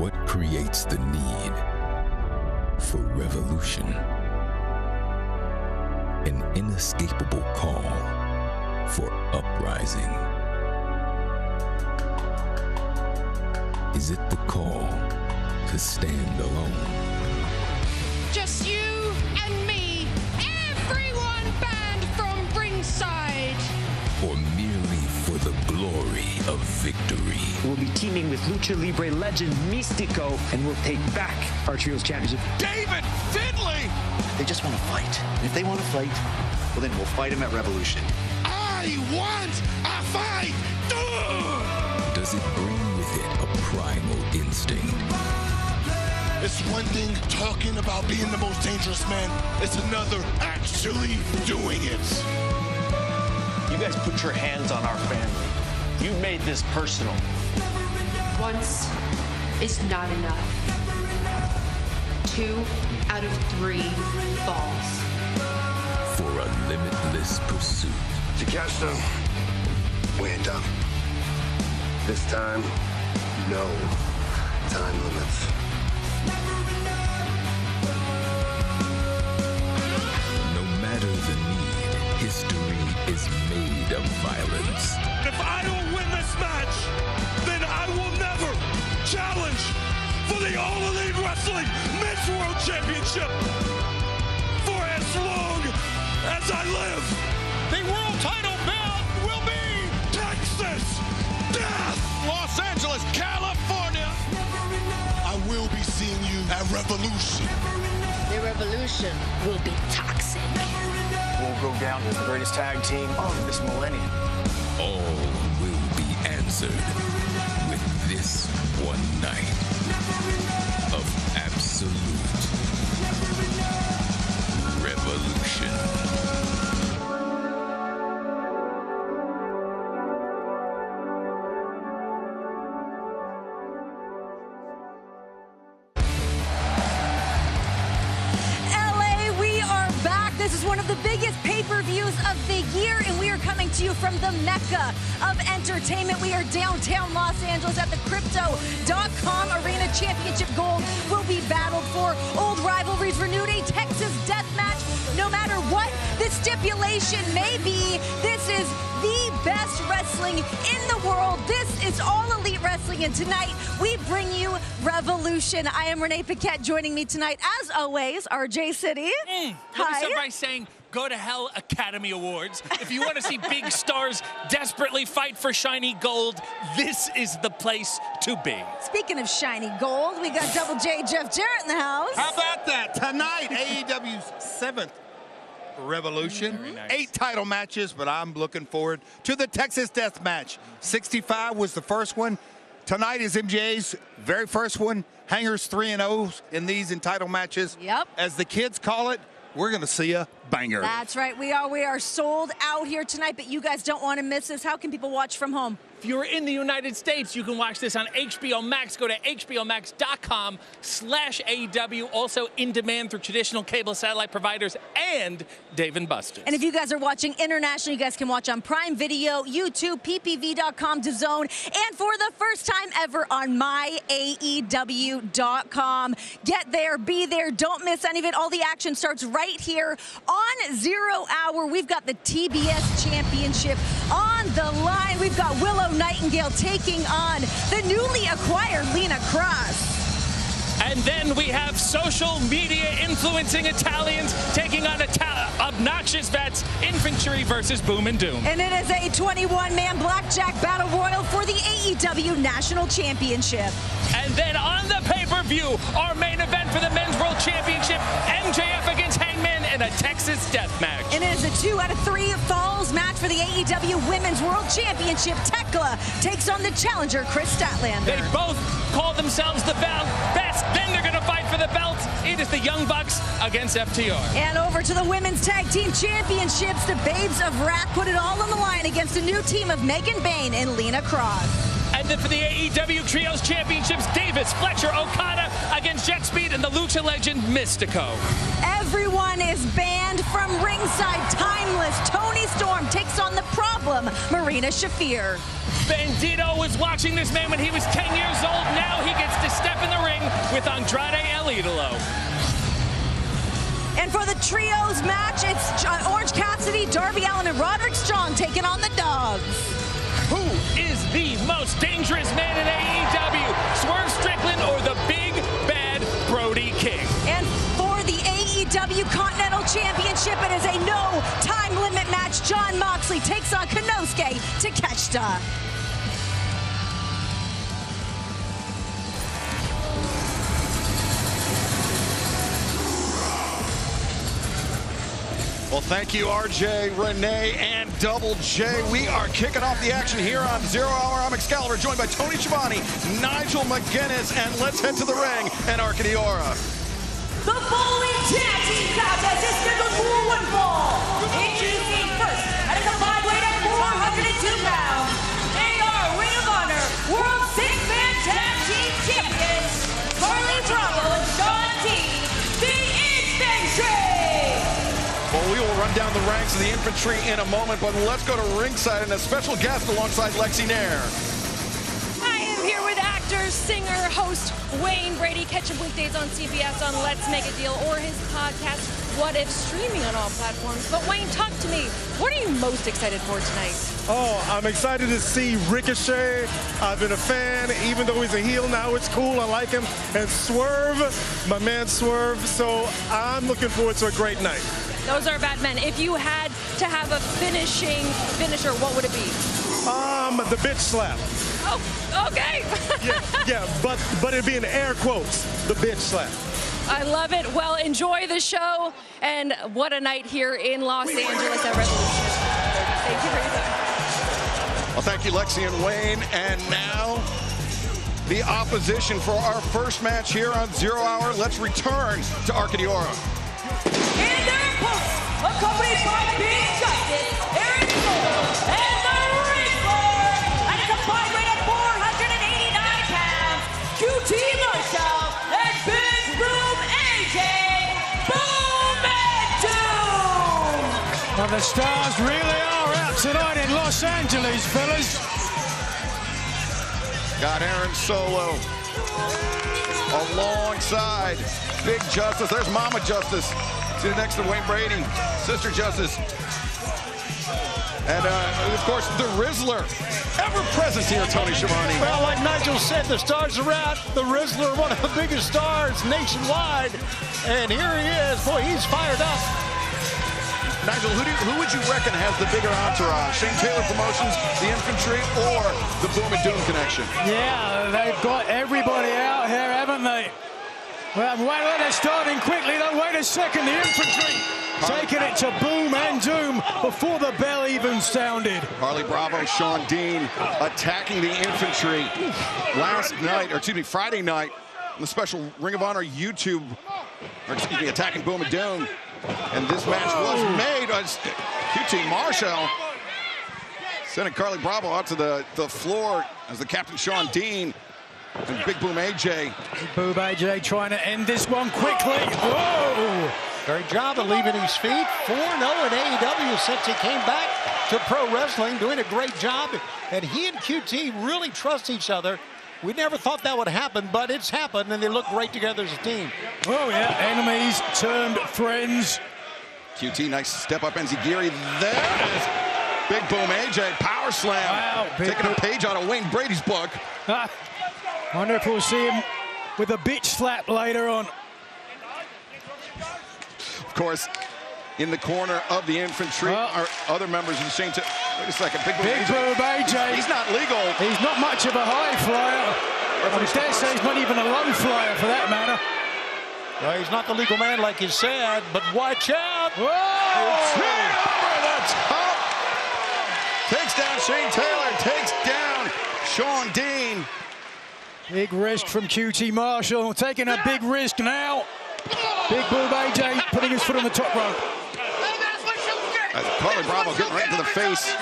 What creates the need for revolution? An inescapable call for uprising. Is it the call to stand alone? Just you and me, everyone banned from ringside. Or merely for the glory of victory? We'll be teaming with Lucha Libre legend Místico, and we'll take back our Trios Championship. David Finlay! They just want to fight. And if they want to fight, well, then we'll fight them at Revolution. I want a fight! Does it bring with it a primal instinct? It's one thing talking about being the most dangerous man. It's another actually doing it. You guys put your hands on our family. You made this personal. Once is not enough. 2 out of 3 falls. For a limitless pursuit. To catch them, we ain't done. This time, no time limits. No matter the need, history is made of violence. If I don't win this match, then I will never challenge for the All Elite Wrestling Men's World Championship for as long as I live. The world title belt will be Texas Death, Los Angeles, California. I will be seeing you at Revolution. The revolution will be toxic. We'll go down as the greatest tag team of this millennium. All will be answered with this one night of absolute revolution. This is one of the biggest pay-per-views of the year, and we are coming to you from the Mecca of entertainment. We are downtown Los Angeles at the Crypto.com Arena. Championship gold will be battled for. Old rivalries renewed, a Texas Deathmatch. No matter what the stipulation may be, this is the best wrestling in the world. This is All Elite Wrestling, and tonight we bring you Revolution. I am Renee Paquette. Joining me tonight, as always, RJ City. Let me start by saying, go to hell, Academy Awards. If you want to see big stars desperately fight for shiny gold, this is the place to be. Speaking of shiny gold, we got Double J Jeff Jarrett in the house. How about that? Tonight, AEW's 7th Revolution. Nice. 8 title matches, but I'm looking forward to the Texas Death Match. 65 was the first one. Tonight is MJ's very first one. Hangers 3-0 in these title matches. Yep. As the kids call it, we're going to see a banger. That's right. We are sold out here tonight, but you guys don't want to miss this. How can people watch from home? If you're in the United States, you can watch this on HBO Max. Go to hbomax.com/AEW. Also in demand through traditional cable satellite providers and Dave & Buster's. And if you guys are watching internationally, you guys can watch on Prime Video, YouTube, ppv.com, DAZN, and for the first time ever on myaew.com. Get there, be there, don't miss any of it. All the action starts right here on 0 Hour. We've got the TBS Championship on the line. We've got Willow Nightingale taking on the newly acquired Lena Kross. And then we have social media influencing Italians taking on obnoxious vets, Infantry versus Boom and Doom. And it is a 21-man blackjack battle royal for the AEW National Championship. And then on the pay-per-view, our main event for the Men's World Championship, MJF against Hangman in a Texas death match. And it is a 2 out of 3 falls match for the AEW Women's World Championship. Thekla takes on the challenger, Kris Statlander. They both call themselves the best. Then they're going to fight for the belt. It is the Young Bucks against FTR. And over to the Women's Tag Team Championships. The Babes of Wrath put it all on the line against a new team of Megan Bayne and Lena Kross. And then for the AEW Trios Championships, Davis, Fletcher, Okada against JetSpeed and the Lucha legend Místico. Everyone is banned from ringside. Timeless Toni Storm takes on the Problem, Marina Shafir. Bandido was watching this man when he was 10 years old. Now he gets to step in the ring with Andrade El Idolo. And for the trios match, it's Orange Cassidy, Darby Allin, and Roderick Strong taking on the Dogs. Who is the most dangerous man in AEW? Swerve Strickland or the big bad Brody King? And for the AEW Continental Championship, it is a no time limit match. Jon Moxley takes on Konosuke Takeshita. Well, thank you, RJ, Renee, and Double J. We are kicking off the action here on Zero Hour. I'm Excalibur, joined by Tony Schiavone, Nigel McGuinness, and let's head to the ring and Arcadiora. The following tag team contest is scheduled for one fall. Introducing first, at a combined weight of 402 pounds, they are Ring of Honor World Six-Man Tag Team Champions, Carlie Bravo Shawn Dean, the Infantry. Well, we will run down the ranks of the Infantry in a moment, but let's go to ringside and a special guest alongside Lexi Nair. I am here with actor, singer, host Wayne Brady. Catch him weekdays on CBS on Let's Make a Deal or his podcast, What If, streaming on all platforms. But Wayne, talk to me. What are you most excited for tonight? Oh, I'm excited to see Ricochet. I've been a fan, even though he's a heel now. It's cool. I like him. And Swerve, my man Swerve. So I'm looking forward to a great night. Those are bad men. If you had to have a finisher, what would it be? The bitch slap. Oh, okay. yeah, but it'd be in air quotes, the bitch slap. I love it. Well, enjoy the show, and what a night here in Los Angeles at Revolution. Thank you very much. Well, thank you, Lexi and Wayne. And now, the opposition for our first match here on Zero Hour. Let's return to Arcadiora. And their opponents, accompanied by Big Justice, Aaron Solo, and the Riddler, at a combined weight of 489 pounds, QT Marshall, and Big Boom AJ, Boom and Doom. Well, the stars really are out tonight in Los Angeles, fellas. Got Aaron Solo alongside Big Justice. There's Mama Justice. Sitting next to Wayne Brady, Sister Justice. And, of course, the Rizzler. Ever present here, Tony Schiavone. Well, like Nigel said, the stars are out. The Rizzler, one of the biggest stars nationwide. And here he is. Boy, he's fired up. Nigel, who would you reckon has the bigger entourage? Shane Taylor Promotions, the Infantry, or the Boom and Doom connection? Yeah, they've got everybody out here, haven't they? Well, they're starting quickly, though. Wait a second, the Infantry taking it to Boom and Doom before the bell even sounded. Carlie Bravo, Shawn Dean attacking the Infantry Friday night on the special Ring of Honor YouTube, attacking Boom and Doom. And this match was made as QT Marshall sending Carlie Bravo out to the floor as the captain Shawn Dean and Big Boom AJ. Big Boom AJ trying to end this one quickly. Whoa! Great job of leaving his feet. 4-0 in AEW since he came back to pro wrestling, doing a great job. And he and QT really trust each other. We never thought that would happen, but it's happened, and they look great together as a team. Oh, yeah, enemies turned friends. QT, nice step-up enziguri. There is Big Boom AJ, power slam. Wow, taking a page out of Wayne Brady's book. Wonder if we'll see him with a bitch slap later on. Of course, in the corner of the Infantry are other members of the Shane. Wait a second, Big Boom AJ. He's not legal. He's not much of a high flyer. I dare say he's not even a low flyer for that matter. Well, he's not the legal man like you said, but watch out. Whoa! Over the top. Takes down Shane Taylor, takes down Shawn Dean. Big risk from QT Marshall, taking a big risk now. Big Boom AJ putting his foot on the top rope. Carlie Bravo getting right into the face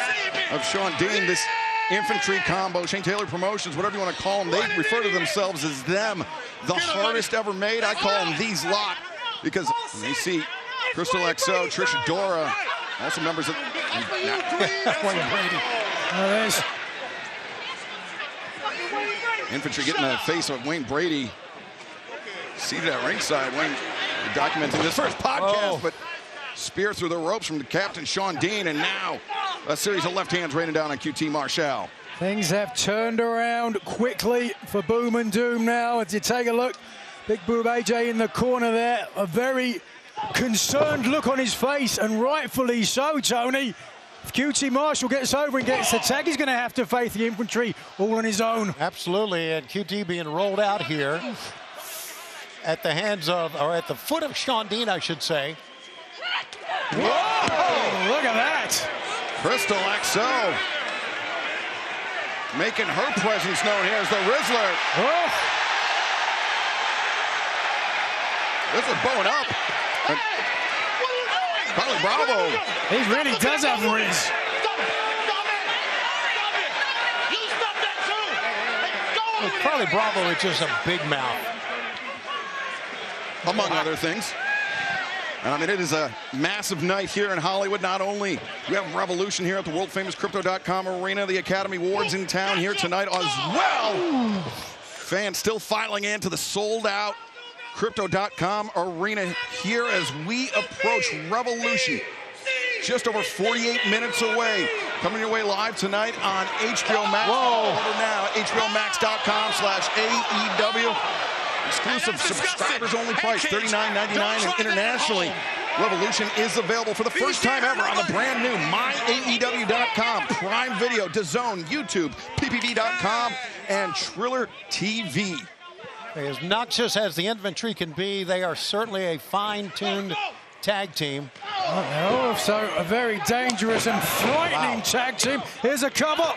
of Shawn Dean. This Infantry combo, Shane Taylor Promotions, whatever you want to call them, they refer to themselves as them. The hardest ever made. I call them these lot because you see Crystal XO, Trisha Dora, also members of Wayne Brady. Infantry getting the face of Wayne Brady. Seated at ringside. Wayne documenting this first podcast, but spear through the ropes from the captain, Shawn Dean, and now a series of left hands raining down on QT Marshall. Things have turned around quickly for Boom and Doom now. As you take a look, Big Boob AJ in the corner there, a very concerned look on his face, and rightfully so, Tony. If QT Marshall gets over and gets the tag, he's going to have to face the Infantry all on his own. Absolutely, and QT being rolled out here at the hands of, or at the foot of Shawn Dean, I should say. Whoa! Look at that. Crystal XO making her presence known here as the Rizzler. Oh. This is bowing up. Carlie Bravo. He really does have Riz. Well, Carlie Bravo is just a big mouth. Among other things. I mean, it is a massive night here in Hollywood. Not only we have Revolution here at the world-famous Crypto.com Arena, the Academy Awards in town here tonight as well. Fans still filing into the sold-out Crypto.com Arena here as we approach Revolution. Just over 48 minutes away. Coming your way live tonight on HBO Max. Whoa. Over now, hbomax.com/AEW. Exclusive subscribers only price, $39.99, and internationally, Revolution is available for the first time ever on the brand new MyAEW.com, Prime Video, DAZN, YouTube, PPV.com, and Triller TV. As noxious as the Infantry can be, they are certainly a fine-tuned tag team. They're also a very dangerous and frightening tag team. Here's a cover.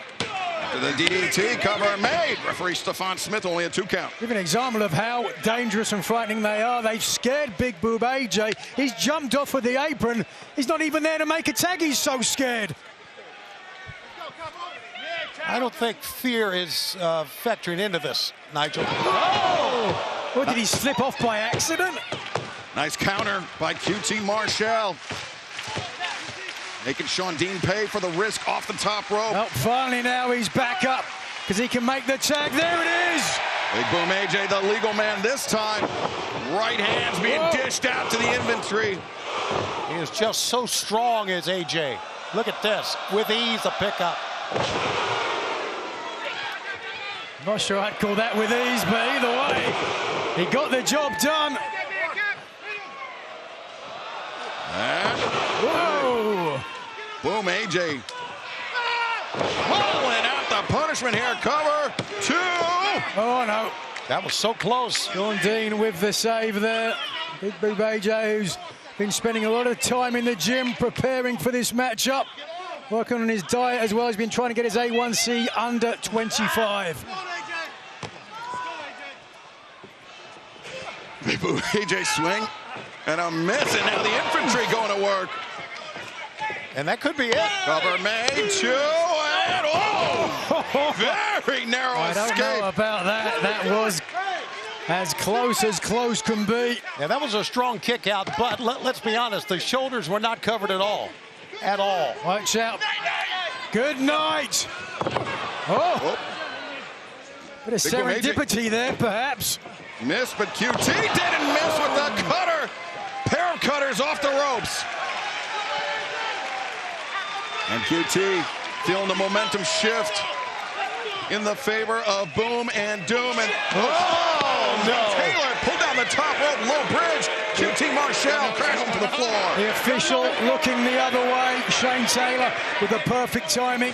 To the DDT cover made. Referee Stefan Smith only a 2 count. Give an example of how dangerous and frightening they are. They've scared Big Boob AJ. He's jumped off with the apron. He's not even there to make a tag. He's so scared. I don't think fear is factoring into this, Nigel. Oh! What, did he slip off by accident? Nice counter by QT Marshall. Making Shawn Dean pay for the risk off the top rope. Well, finally now he's back up because he can make the tag. There it is. Big Boom AJ, the legal man this time. Right hands being dished out to the Infantry. He is just so strong as AJ. Look at this. With ease, a pickup. Not sure I'd call that with ease, but either way, he got the job done. Whoa! Boom AJ. Rolling out the punishment here. Cover 2. Oh no. That was so close. Shawn Dean with the save there. Big Boob AJ, who's been spending a lot of time in the gym preparing for this matchup. Working on his diet as well. He's been trying to get his A1C under 25. Big Boom AJ swing. And a miss, and now the Infantry going to work. And that could be it. Cover made, 2, and very narrow escape. I don't know about that. That was as close can be. Yeah, that was a strong kick out, but let's be honest, the shoulders were not covered at all. At all. Watch out. Good night. Oh. Bit of serendipity there, perhaps. Missed, but QT didn't miss with the cutter. Pair of cutters off the ropes. And QT feeling the momentum shift in the favor of Boom and Doom. And Taylor pulled down the top rope, low bridge. QT Marshall crashing to the floor. The official looking the other way. Shane Taylor with the perfect timing.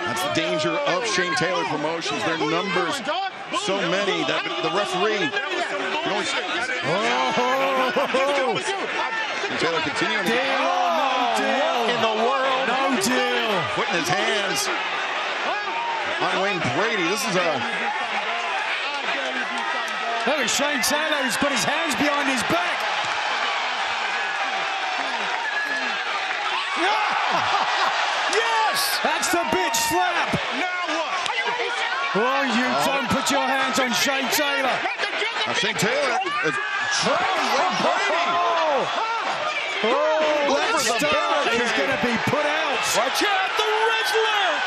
That's the danger of Shane Taylor Promotions. Their numbers so many that the referee can only... Taylor continuing. Deal or no deal? In the world. No deal. Putting his hands on Wayne Brady. This is a... Look at Shane Taylor, who's put his hands behind his back. Yes! That's the bitch slap. Now what? Oh, you don't put your hands on Shane Taylor. Now Shane Taylor is trying Wayne Brady. Oh, that star is going to be put out. Watch out, the Rizzler!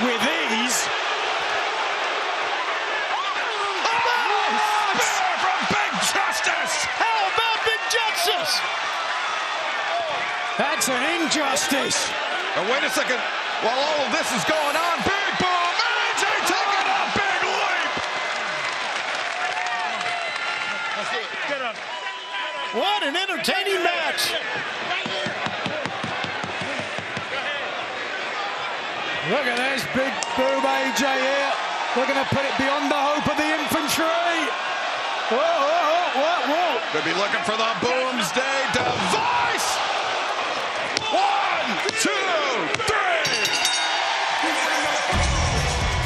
with ease. From Big Justice! How about Big Justice? That's an injustice. Now wait a second. While all of this is going on, big boom! AJ taking a big leap! Get up. What an entertaining match. Look at this big boom AJ here. They're going to put it beyond the hope of the Infantry. Whoa, whoa, whoa, whoa. They'll be looking for the Boomsday device. 1, 2, 3.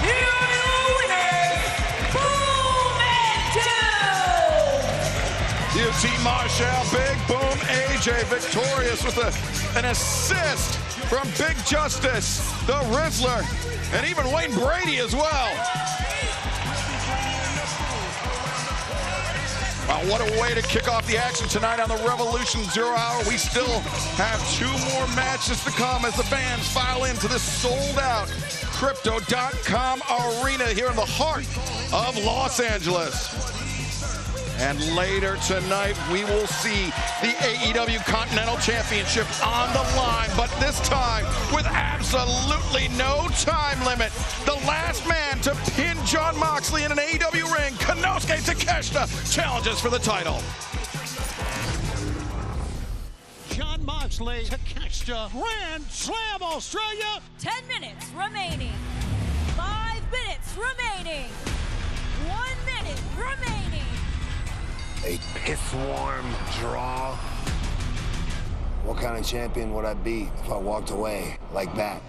Here are your winners, Boom and Doom. QT Marshall, Big Boom AJ victorious with an assist from Big Justice, the Rizzler, and even Wayne Brady as well. Wow, what a way to kick off the action tonight on the Revolution Zero Hour. We still have 2 more matches to come as the fans file into this sold-out Crypto.com arena here in the heart of Los Angeles. And later tonight, we will see the AEW Continental Championship on the line, but this time with absolutely no time limit. The last man to pin Jon Moxley in an AEW ring, Konosuke Takeshita, challenges for the title. Jon Moxley, Takeshita, Grand Slam Australia. 10 minutes remaining. 5 minutes remaining. 1 minute remaining. A piss-warm draw. What kind of champion would I be if I walked away like that?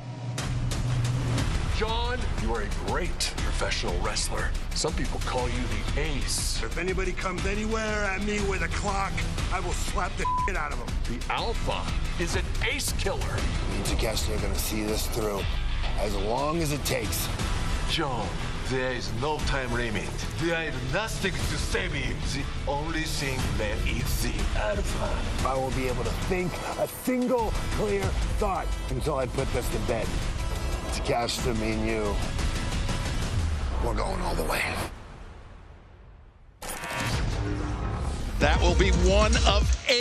Jon, you are a great professional wrestler. Some people call you the ace. If anybody comes anywhere at me with a clock, I will slap the shit out of them. The Alpha is an ace killer. Me and Takeshita are gonna see this through as long as it takes. Jon, there is no time limit. There is nothing to save you. The only thing that is the Alpha. I will be able to think a single clear thought until I put this to bed. Takeshita, me and you, we're going all the way. That will be one of 8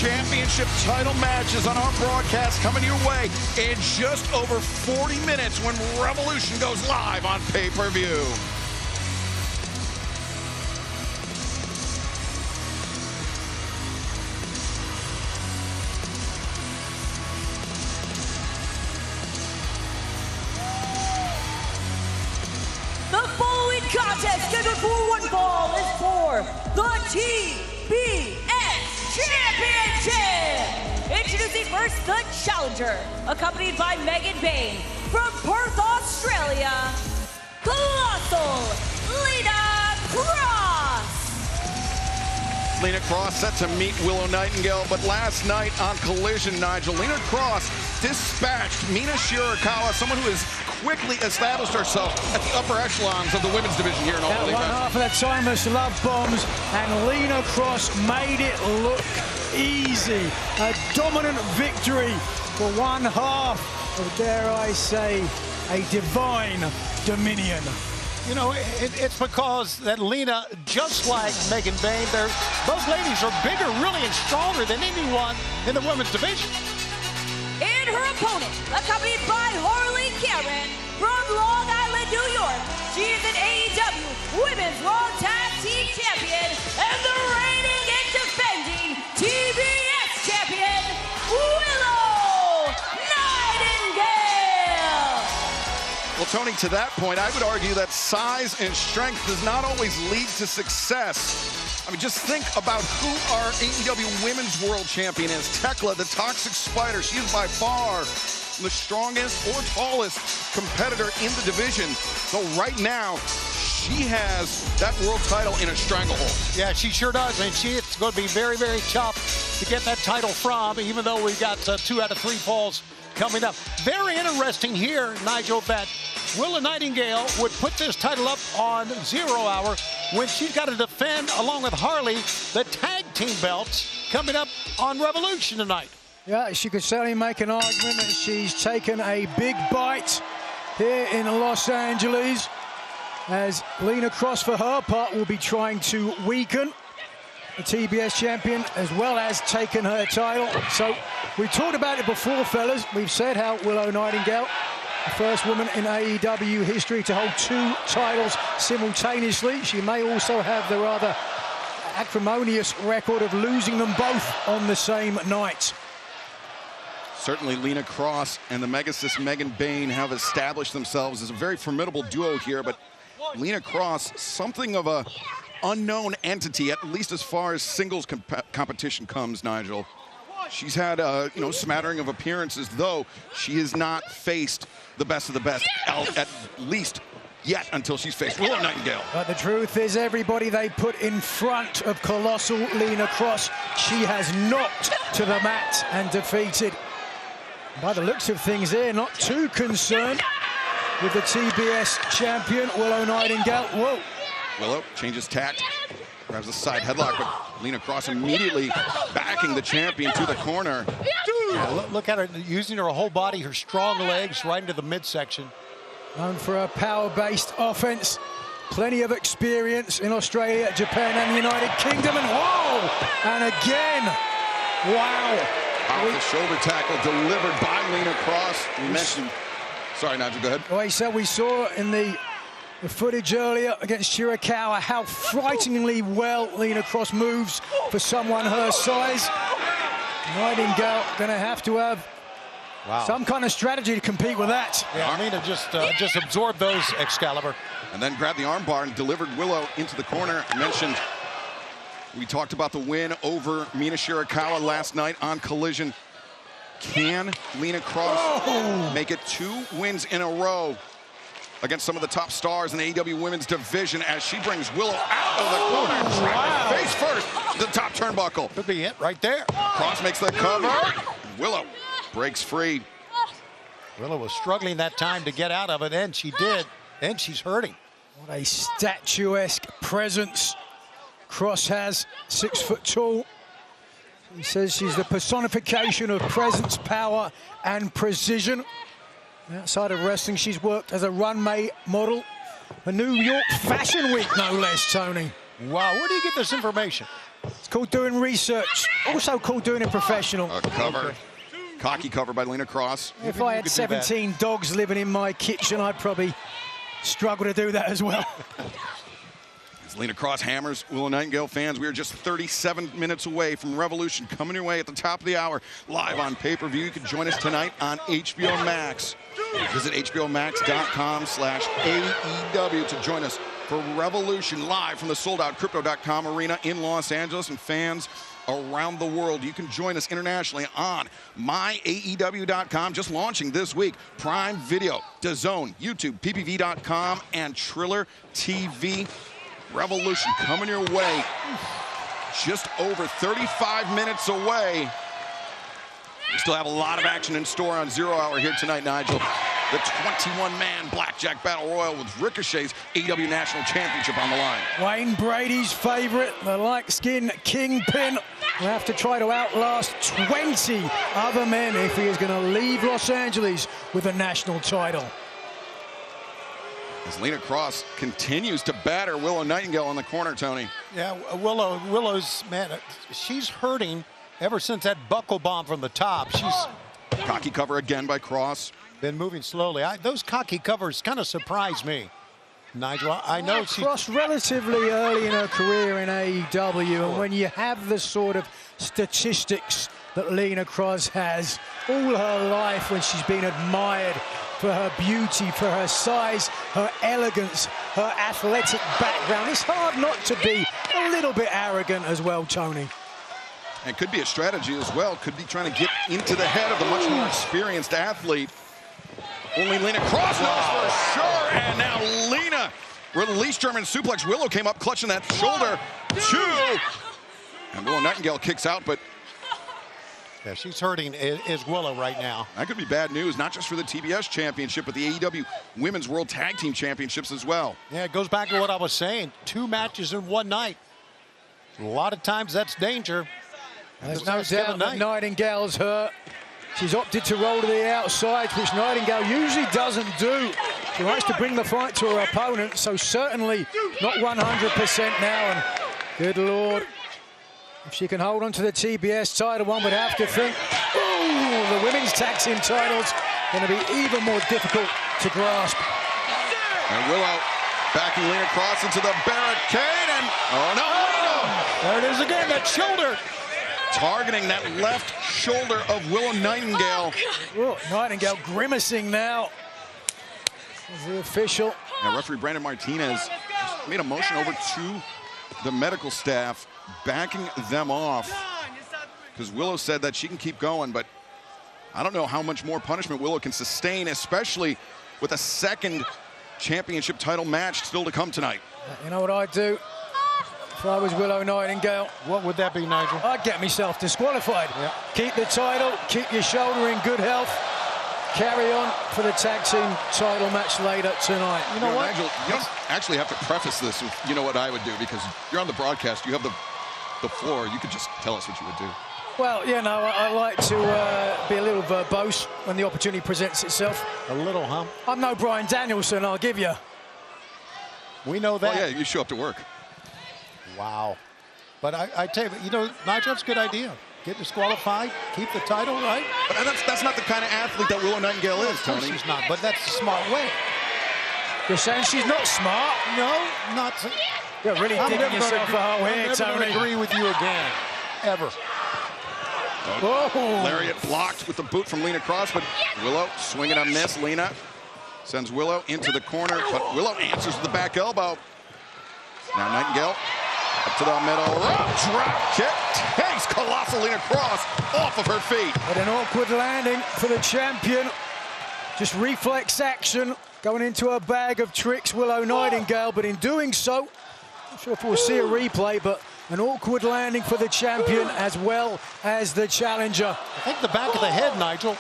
championship title matches on our broadcast coming your way in just over 40 minutes when Revolution goes live on pay-per-view. The following contest scheduled for one fall is for the TBS Championship. Introducing first the challenger, accompanied by Megan Bayne from Perth, Australia, Colossal Lena Kross. Lena Kross set to meet Willow Nightingale, but last night on Collision, Nigel, Lena Kross dispatched Mina Shirakawa, someone who has quickly established herself at the upper echelons of the women's division here in All Elite One half of the timeless love bombs, and Lena Kross made it look easy. A dominant victory for one half of, dare I say, a divine dominion. You know, it's because that Lena, just like Megan Bayne, both ladies are bigger, really, and stronger than anyone in the women's division. And her opponent, accompanied by Harley Cameron from Long Island, New York. She is an AEW Women's Raw Tag Team Champion and the reigning and defending TBS Champion, Willow Nightingale. Well, Tony, to that point, I would argue that size and strength does not always lead to success. I mean, just think about who our AEW Women's World Champion is. Thekla, the Toxic Spider. She is by far the strongest or tallest competitor in the division. So right now, she has that world title in a stranglehold. Yeah, she sure does. And it's going to be very, very tough to get that title from, even though we've got 2 out of 3 falls coming up. Very interesting here, Nigel, that Willow Nightingale would put this title up on 0 Hour when she's got to defend, along with Harley, the tag team belts coming up on Revolution tonight. Yeah, she could certainly make an argument that she's taken a big bite here in Los Angeles, as Lena Kross, for her part, will be trying to weaken the TBS champion as well as taking her title. So we talked about it before, fellas. We've said how Willow Nightingale, the first woman in AEW history to hold 2 titles simultaneously. She may also have the rather acrimonious record of losing them both on the same night. Certainly Lena Kross and the Megasis Megan Bayne have established themselves as a very formidable duo here, but Lena Kross, something of a unknown entity, at least as far as singles competition comes, Nigel. She's had a smattering of appearances, though she has not faced the best of the best, at least yet, until she's faced Willow Nightingale. But the truth is, everybody they put in front of colossal Lena Kross, she has knocked to the mat and defeated. By the looks of things here, not too concerned with the TBS champion, Willow Nightingale. Whoa. Willow changes tact, grabs a side headlock, but Lena Kross immediately backing the champion to the corner. Yeah, look at her using her whole body, her strong legs right into the midsection. Known for a power-based offense. Plenty of experience in Australia, Japan, and the United Kingdom. And whoa! And again, wow. Powerful shoulder tackle delivered by Lena Kross. We mentioned. Sorry, Nigel, go ahead. Well, so we saw in the footage earlier against Shirakawa how frighteningly well Lena Kross moves for someone her size. Nightingale going to have some kind of strategy to compete with that. Yeah, Lena just absorbed those, Excalibur. And then grabbed the armbar and delivered Willow into the corner. I mentioned we talked about the win over Mina Shirakawa last night on Collision. Can Lena Kross make it 2 wins in a row against some of the top stars in the AEW Women's Division as she brings Willow out of the corner, face first to the top turnbuckle? Could be it right there. Kross makes the cover. Willow breaks free. Willow was struggling that time to get out of it, and she did, and she's hurting. What a statuesque presence Kross has, 6 foot tall. He says she's the personification of presence, power, and precision. Outside of wrestling, she's worked as a runway model for New York Fashion Week, no less, Tony. Wow, where do you get this information? It's called doing research, also called doing it professional. A cover, cocky cover by Lena Kross. If I had 17 dogs living in my kitchen, I'd probably struggle to do that as well. As Lena Kross hammers Willow Nightingale, fans, we are just 37 minutes away from Revolution coming your way at the top of the hour, live on pay-per-view. You can join us tonight on HBO Max. Visit hbomax.com/AEW to join us for Revolution live from the sold-out Crypto.com arena in Los Angeles. And fans around the world, you can join us internationally on myaew.com, just launching this week. Prime Video, DAZN, YouTube, ppv.com, and Triller TV. Revolution coming your way, just over 35 minutes away. We still have a lot of action in store on Zero Hour here tonight, Nigel. The 21-man Blackjack Battle Royal with Ricochet's AEW National Championship on the line. Wayne Brady's favorite, the light-skinned Kingpin, will have to try to outlast 20 other men if he is going to leave Los Angeles with a national title. As Lena Kross continues to batter Willow Nightingale on the corner, Tony. Yeah, Willow's, man, she's hurting ever since that buckle bomb from the top. She's cocky cover again by Kross. Been moving slowly. Those cocky covers kind of surprise me, Nigel. I know Kross relatively early in her career in AEW, and when you have the sort of statistics that Lena Kross has all her life, when she's been admired for her beauty, for her size, her elegance, her athletic background, it's hard not to be a little bit arrogant as well, Tony. And could be a strategy as well. Could be trying to get into the head of the much more experienced athlete. Only Lena Kross knows for sure. And now Lena released German suplex. Willow came up clutching that shoulder. 2. And Willow Nightingale kicks out, but yeah, she's hurting is Willow right now. That could be bad news, not just for the TBS Championship, but the AEW Women's World Tag Team Championships as well. Yeah, it goes back to what I was saying. 2 matches in one night. A lot of times that's danger. There's no doubt that Nightingale's hurt. She's opted to roll to the outside, which Nightingale usually doesn't do. She likes to bring the fight to her opponent, so certainly not 100% now. And good Lord, if she can hold on to the TBS title, one would have to think, oh, the women's tag team title's going to be even more difficult to grasp. And Willow backing Lena Kross into the barricade, and oh no! There it is again, that shoulder. Targeting that left shoulder of Willow Nightingale. Oh, Nightingale grimacing now. Is the official. Now, referee Brandon Martinez made a motion over to the medical staff, backing them off, because Willow said that she can keep going, but I don't know how much more punishment Willow can sustain, especially with a second championship title match still to come tonight. You know what I'd do? If I was Willow Nightingale, what would that be, Nigel? I'd get myself disqualified. Yeah. Keep the title, keep your shoulder in good health, carry on for the tag team title match later tonight. You know what? Nigel, you don't actually have to preface this with, you know what I would do, because you're on the broadcast, you have the floor, you could just tell us what you would do. Well, you know, I like to be a little verbose when the opportunity presents itself. A little, huh? I'm no Bryan Danielson, I'll give you. We know that. Oh, yeah, you show up to work. Wow. But I tell you know, Nigel, that's a good idea. Get disqualified, keep the title, right? But that's not the kind of athlete that Willow Nightingale is, Tony. She's not, but that's a smart way. You're saying she's not smart? No, not. You're really digging yourself a hole here, Tony. I'm never going to agree with you again, ever. Oh. Lariat blocked with the boot from Lena Kross, but Willow swinging a miss. Lena sends Willow into the corner, but Willow answers with the back elbow. Now Nightingale up to the middle rope, drop kick, takes colossal Lena Kross off of her feet. But an awkward landing for the champion. Just reflex action, going into a bag of tricks, Willow Nightingale, but in doing so, not sure if we'll see a replay, but an awkward landing for the champion as well as the challenger. I think the back of the head, Nigel.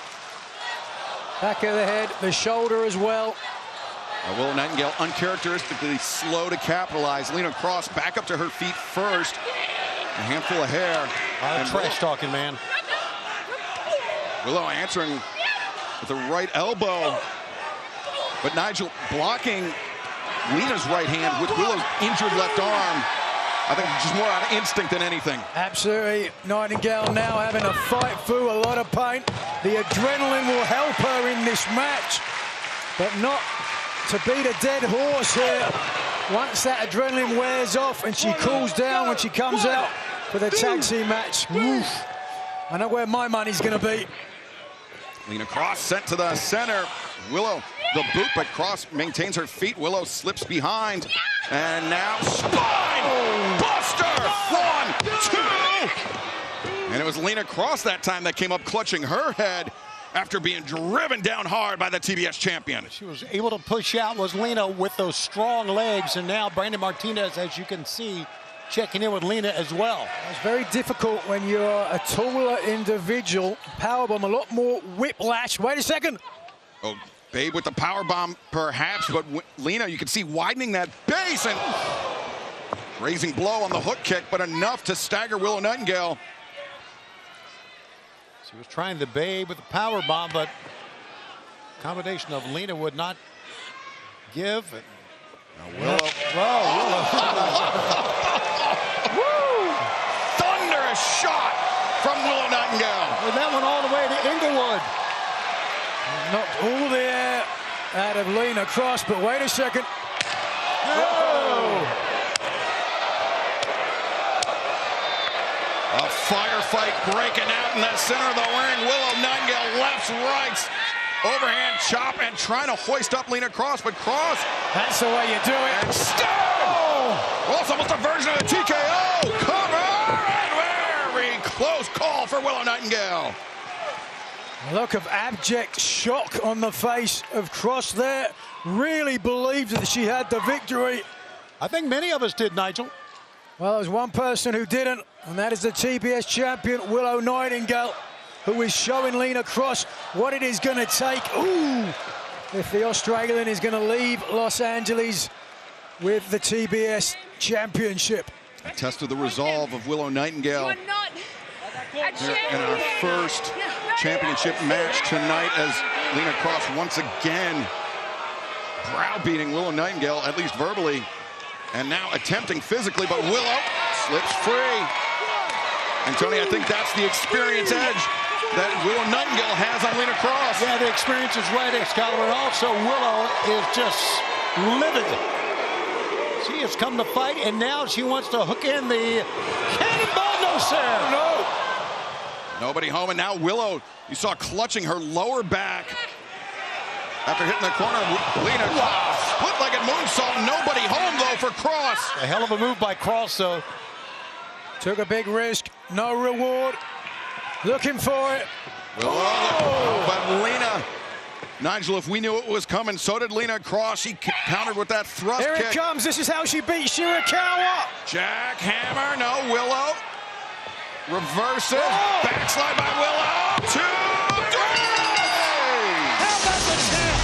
Back of the head, the shoulder as well. Willow Nightingale uncharacteristically slow to capitalize. Lena Kross back up to her feet first. A handful of hair. Trash talking, man. Willow answering with the right elbow. But Nigel blocking Lena's right hand with Willow's injured left arm. I think just more out of instinct than anything. Absolutely. Nightingale now having to fight through a lot of pain. The adrenaline will help her in this match, but not to beat a dead horse here. Once that adrenaline wears off and she cools down when she comes out for the tag team match. Oof. I know where my money's going to be. Lena Kross sent to the center. Willow the boot, but Kross maintains her feet. Willow slips behind. And now spine buster. 1, 2. And it was Lena Kross that time that came up clutching her head after being driven down hard by the TBS champion. She was able to push out, was Lena, with those strong legs, and now Brandon Martinez, as you can see, checking in with Lena as well. It's very difficult when you're a taller individual. Powerbomb, a lot more whiplash. Wait a second. Oh, Babe with the powerbomb, perhaps, but Lena, you can see widening that base and raising blow on the hook kick, but enough to stagger Willow Nightingale. She was trying the Babe with the power bomb, but combination of Lena would not give. Now Willow. Woo! Thunderous shot from Willow Nightingale. And that one all the way to Inglewood. Knocked all the air out of Lena Kross, but wait a second. Oh! A firefight breaking out in the center of the ring. Willow Nightingale lefts, rights, overhand chop, and trying to hoist up Lena Kross, but Kross. That's the way you do it. And stab! Well, it's almost a version of a TKO. Cover! And very close call for Willow Nightingale. A look of abject shock on the face of Kross there. Really believed that she had the victory. I think many of us did, Nigel. Well, there's one person who didn't, and that is the TBS champion, Willow Nightingale, who is showing Lena Kross what it is going to take. Ooh, if the Australian is going to leave Los Angeles with the TBS championship. A test of the resolve of Willow Nightingale. In our first championship match tonight as Lena Kross once again browbeating Willow Nightingale, at least verbally, and now attempting physically, but Willow slips free. And Tony, I think that's the experience edge that Willow Nightingale has on Lena Kross. Yeah, the experience is right, Excalibur. Also, Willow is just livid. She has come to fight, and now she wants to hook in the cannonball, no sir. No. Nobody home, and now Willow, you saw clutching her lower back after hitting the corner. Lena, split-legged moonsault. Nobody home, though, for Kross. A hell of a move by Kross, though. Took a big risk, no reward. Looking for it. But Lena, Nigel, if we knew it was coming, so did Lena Kross. She countered with that thrust kick. Here it comes. This is how she beats Shirakawa. Jackhammer, no, Willow. Reverses, backslide by Willow. 2, 3. How about the champ?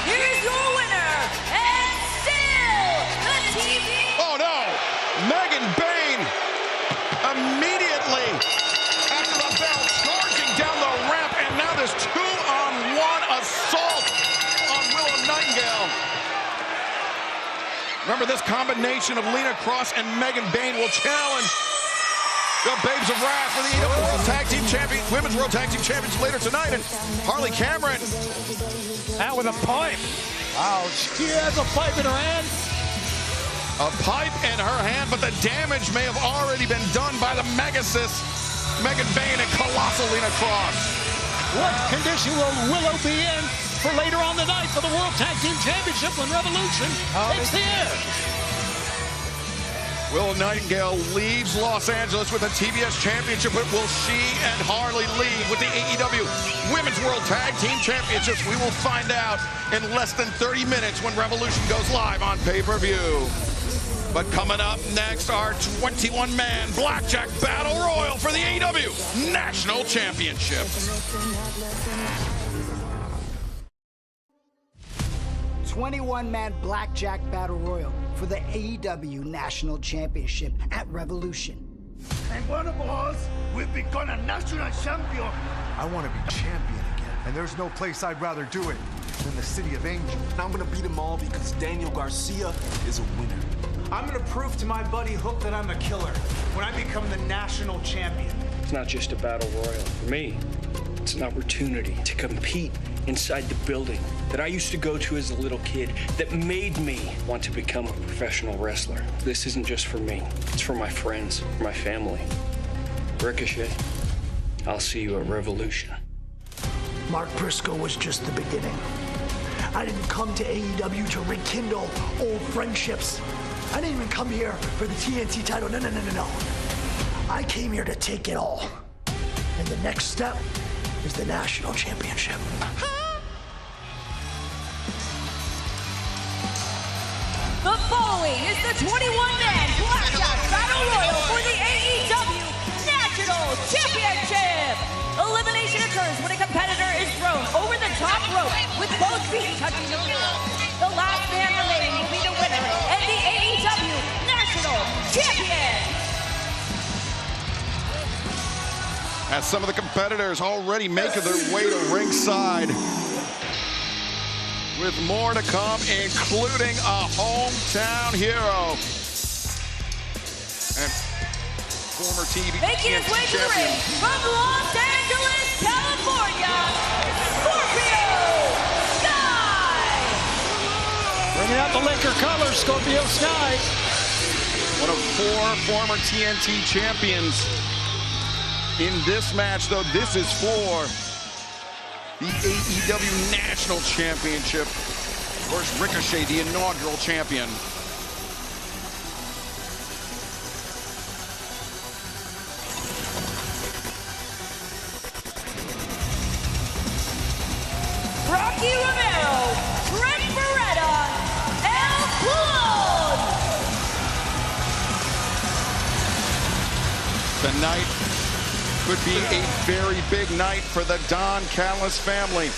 Here's your winner, and still the TV. Oh no, Megan Bayne immediately after the bell charging down the ramp, and now this 2-on-1 assault on Willow Nightingale. Remember, this combination of Lena Kross and Megan Bayne will challenge the Babes of Wrath for the AEW World Tag Team Champion, Women's World Tag Team Champions later tonight. And Harley Cameron out with a pipe. Wow, she has a pipe in her hand. A pipe in her hand, but the damage may have already been done by the Megasis, Megan Bayne and colossal Lena Kross. What condition will Willow be in for later on tonight for the World Tag Team Championship when Revolution takes the air? Willow Nightingale leaves Los Angeles with a TBS Championship, but will she and Harley leave with the AEW Women's World Tag Team Championships? We will find out in less than 30 minutes when Revolution goes live on pay-per-view. But coming up next, our 21-man Blackjack Battle Royal for the AEW National Championship. 21-man Blackjack Battle Royal for the AEW National Championship at Revolution. And one of us will become a national champion. I want to be champion again, and there's no place I'd rather do it than the City of Angels. I'm gonna beat them all because Daniel Garcia is a winner. I'm gonna prove to my buddy Hook that I'm a killer when I become the national champion. It's not just a battle royal. For me, it's an opportunity to compete inside the building that I used to go to as a little kid that made me want to become a professional wrestler. This isn't just for me. It's for my friends, for my family. Ricochet, I'll see you at Revolution. Mark Briscoe was just the beginning. I didn't come to AEW to rekindle old friendships. I didn't even come here for the TNT title. No. I came here to take it all. And the next step is the national championship. The following is the 21-man Blackjack Battle Royal for the AEW National Championship. Elimination occurs when a competitor is thrown over the top rope with both feet touching the floor. The last man remaining will be the winner and the AEW National Champion. As some of the competitors already making their way to ringside, with more to come, including a hometown hero and former TV making his way to the ring from Los Angeles, California, Scorpio Sky. Bringing out the liquor colors, Scorpio Sky. One of 4 former TNT champions in this match, though. This is for the AEW National Championship. Of course, Ricochet, the inaugural champion. Rocky Romero, Trent Beretta, El Plone. Tonight could be a very big night for the Don Callis family.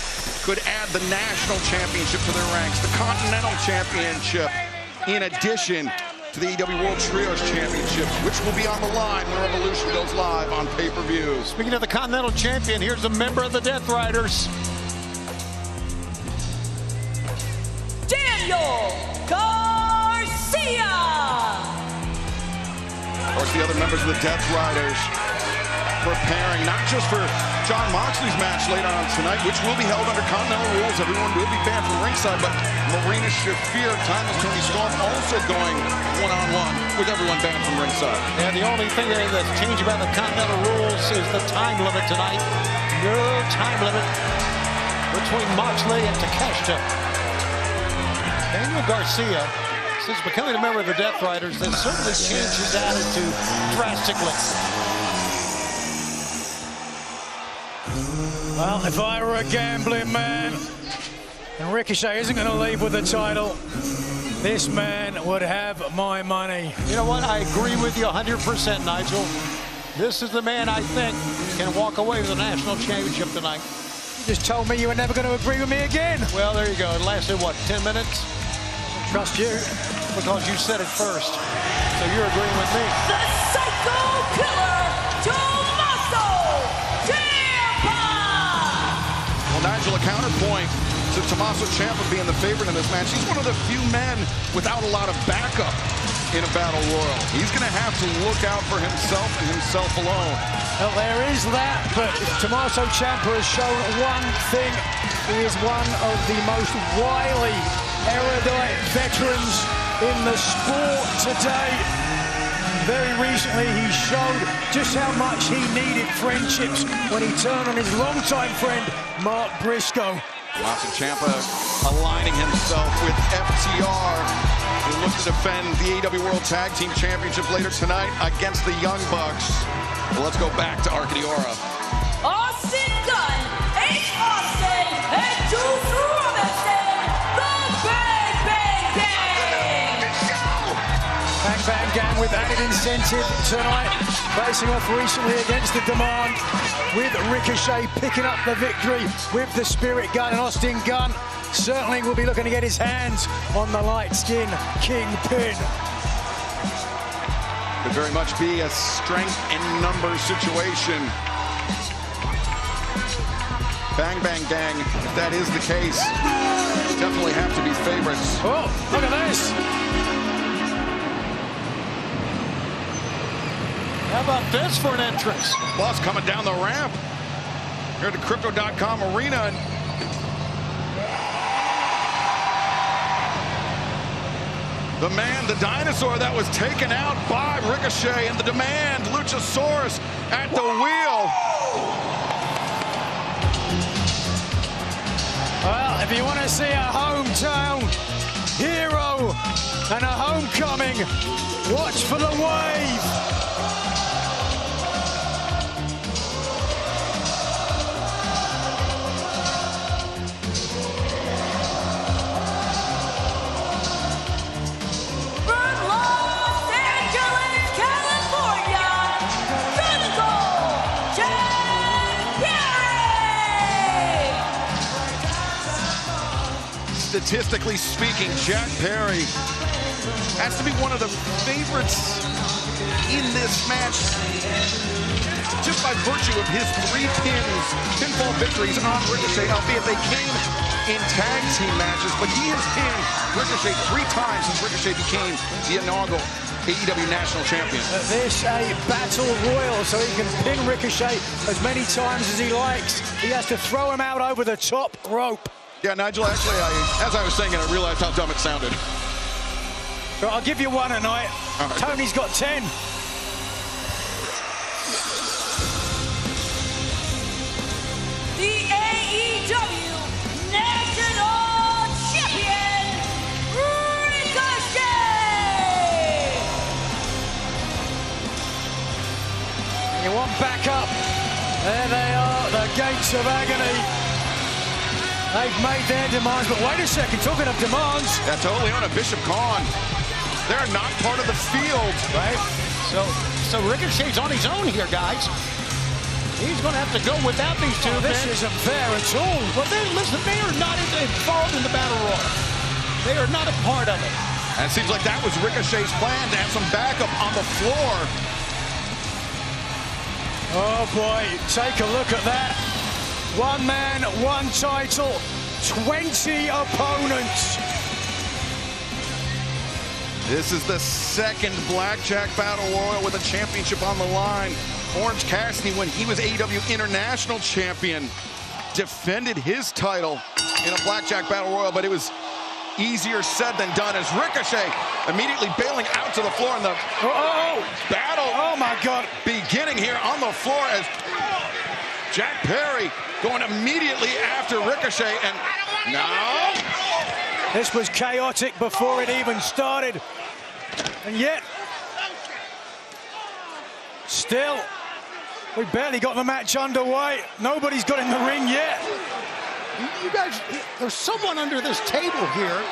Could add the national championship to their ranks, the Continental Championship, in addition to the AEW World Trios Championship, which will be on the line when Revolution goes live on pay-per-view. Speaking of the Continental Champion, here's a member of the Death Riders. Daniel Garcia! Of course, the other members of the Death Riders preparing not just for Jon Moxley's match later on tonight, which will be held under Continental rules. Everyone will be banned from ringside, but Marina, Shafir, Timeless Toni Storm also going one-on-one with everyone banned from ringside. And the only thing that's changed about the Continental rules is the time limit tonight. No time limit between Moxley and Takeshita. Daniel Garcia, since becoming a member of the Death Riders, has certainly changed his attitude drastically. Well, if I were a gambling man and Ricochet isn't going to leave with the title, this man would have my money. You know what? I agree with you 100%, Nigel. This is the man I think can walk away with the national championship tonight. You just told me you were never going to agree with me again. Well, there you go. It lasted, what, 10 minutes? Trust you. Because you said it first. So you're agreeing with me. The Psycho Killer, Tommaso Ciampa! Well, Nigel, a counterpoint to Tommaso Ciampa being the favorite in this match. He's one of the few men without a lot of backup in a battle royal. He's going to have to look out for himself and himself alone. Well, there is that, but Tommaso Ciampa has shown one thing. He is one of the most wily, erudite veterans in the sport today. Very recently, he showed just how much he needed friendships when he turned on his longtime friend, Mark Briscoe. Tommaso Ciampa aligning himself with FTR. He looks to defend the AEW World Tag Team Championship later tonight against the Young Bucks. Well, let's go back to Arcadiora. Austin Gunn, Ace Austin, and Juice Robinson, the Bang Bang Gang! Bang Bang Gang with added incentive tonight, facing off recently against the Demand, with Ricochet picking up the victory with the Spirit Gun, and Austin Gunn certainly will be looking to get his hands on the light skin Kingpin. Could very much be a strength in numbers situation. Bang Bang Gang, if that is the case, definitely have to be favorites. Oh, look at this. How about this for an entrance? Boss coming down the ramp here at the Crypto.com arena. The man, the dinosaur that was taken out by Ricochet, and the Demand, Luchasaurus at the wheel. Well, if you want to see a hometown hero and a homecoming, watch for the wave. Statistically speaking, Jack Perry has to be one of the favorites in this match just by virtue of his 3 pinfall victories on Ricochet, albeit they came in tag team matches, but he has pinned Ricochet 3 times since Ricochet became the inaugural AEW National Champion. This a battle royal, so he can pin Ricochet as many times as he likes. He has to throw him out over the top rope. Yeah, Nigel, actually, as I was saying it, I realized how dumb it sounded. So I'll give you one tonight. Right. Tony's got 10. The AEW National Champion, Ricochet! You want back up. There they are, the gates of agony. They've made their demands, but wait a second, talking of demands. Yeah, totally on a Bishop Khan. They're not part of the field. Right? So Ricochet's on his own here, guys. He's going to have to go without these two. This isn't fair at all. Well, listen, they are not involved in the battle royal. They are not a part of it. And it seems like that was Ricochet's plan, to have some backup on the floor. Oh boy, take a look at that. One man, one title, 20 opponents. This is the second Blackjack Battle Royal with a championship on the line. Orange Cassidy, when he was AEW International Champion, defended his title in a Blackjack Battle Royal, but it was easier said than done as Ricochet immediately bailing out to the floor, and the battle, oh my God, beginning here on the floor as Jack Perry going immediately after Ricochet, and now this was chaotic before it even started, and yet still we barely got the match underway. Nobody's got in the ring yet. You guys, there's someone under this table here.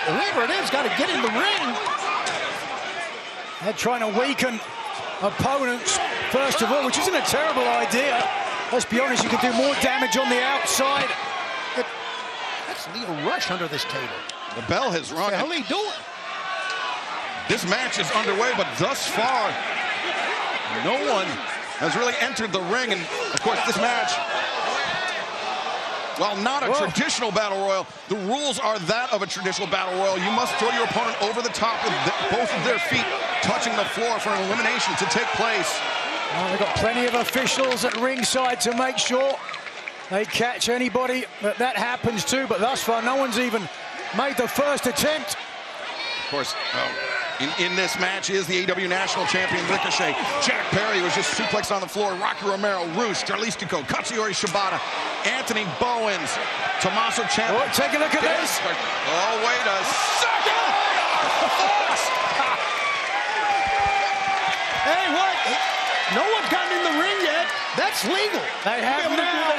Whoever it is, got to get in the ring. They're trying to weaken opponents, first of all, which isn't a terrible idea. Let's be honest, you can do more damage on the outside. That's Leo Rush under this table. The bell has rung. What the hell are you doing? This match is underway, but thus far, no one has really entered the ring. And of course, this match, while not a traditional battle royal, the rules are that of a traditional battle royal. You must throw your opponent over the top with both of their feet touching the floor for an elimination to take place. Well, they've got plenty of officials at ringside to make sure they catch anybody that happens to, but thus far, no one's even made the first attempt. Of course, in this match is the AEW National Champion Ricochet. Jack Perry was just suplexed on the floor. Rocky Romero, Rush, Místico, Katsuyori Shibata, Anthony Bowens, Tommaso Ciampa. Oh, take a look at this. Oh, wait a second. Hey, what? No one's gotten in the ring yet. That's legal. They have now.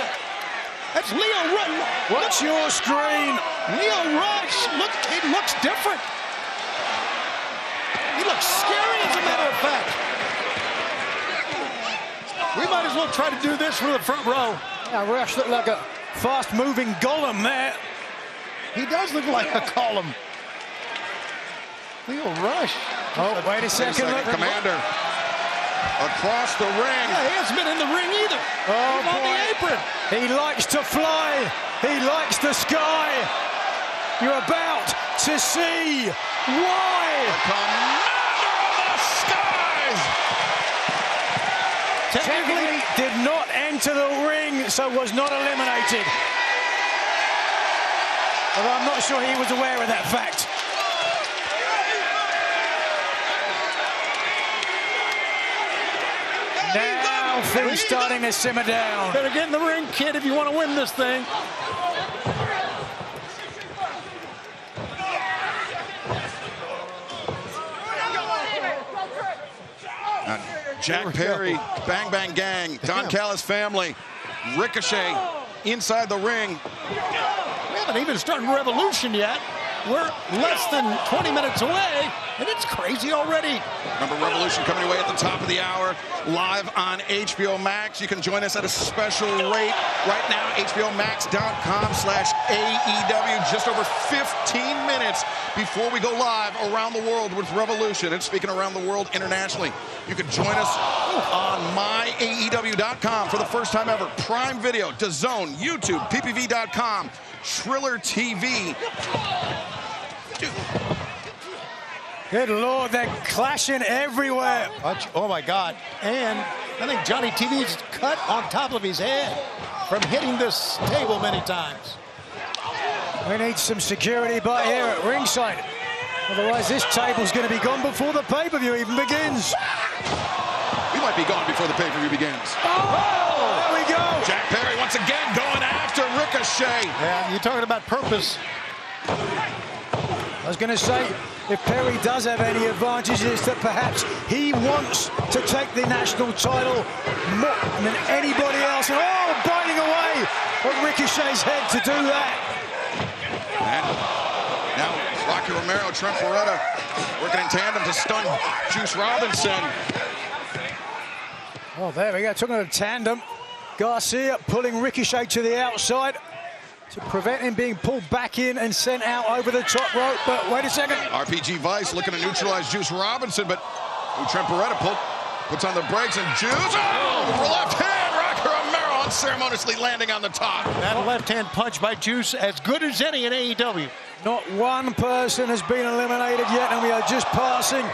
That's Leo Rush. What's your screen? Leo Rush. Look, it looks different. He looks scary, as a matter of fact. We might as well try to do this from the front row. Yeah, Rush looked like a fast-moving golem there. He does look like a column. Leo Rush. Oh, wait a second. Look. Commander across the ring. Yeah, he hasn't been in the ring either. Oh, he's on the apron. He likes to fly. He likes the sky. You're about to see why. Commander of the Skies. Technically did not enter the ring, so was not eliminated. Although I'm not sure he was aware of that fact. Now things starting to simmer down. Better get in the ring, kid, if you want to win this thing. Jack Perry, Bang Bang Gang, Don Callis family, Ricochet inside the ring. We haven't even started Revolution yet. We're less than 20 minutes away, and it's crazy already. Remember, Revolution coming away at the top of the hour, live on HBO Max. You can join us at a special rate right now, hbomax.com/AEW. Just over 15 minutes before we go live around the world with Revolution. And speaking around the world internationally, you can join us on myaew.com for the first time ever. Prime Video, DAZN, YouTube, ppv.com, Triller TV. Good Lord, they're clashing everywhere. Oh, my God. And I think Johnny TV's cut on top of his head from hitting this table many times. We need some security by here at ringside. Otherwise, this table's going to be gone before the pay-per-view even begins. We might be gone before the pay-per-view begins. Oh, there we go. Jack Perry once again going after Ricochet. Yeah, you're talking about purpose. I was going to say, if Perry does have any advantages, it's that perhaps he wants to take the national title more than anybody else. And biting away at Ricochet's head to do that. And now Rocky Romero, Trent Beretta working in tandem to stun Juice Robinson. Oh, there we go. Talking of tandem. Garcia pulling Ricochet to the outside. to prevent him being pulled back in and sent out over the top rope. But wait a second. RPG Vice looking to neutralize Juice Robinson, but Trent Beretta puts on the brakes, and Juice, left hand, Rocky Romero unceremoniously landing on the top. That left hand punch by Juice, as good as any in AEW. Not one person has been eliminated yet, and we are just passing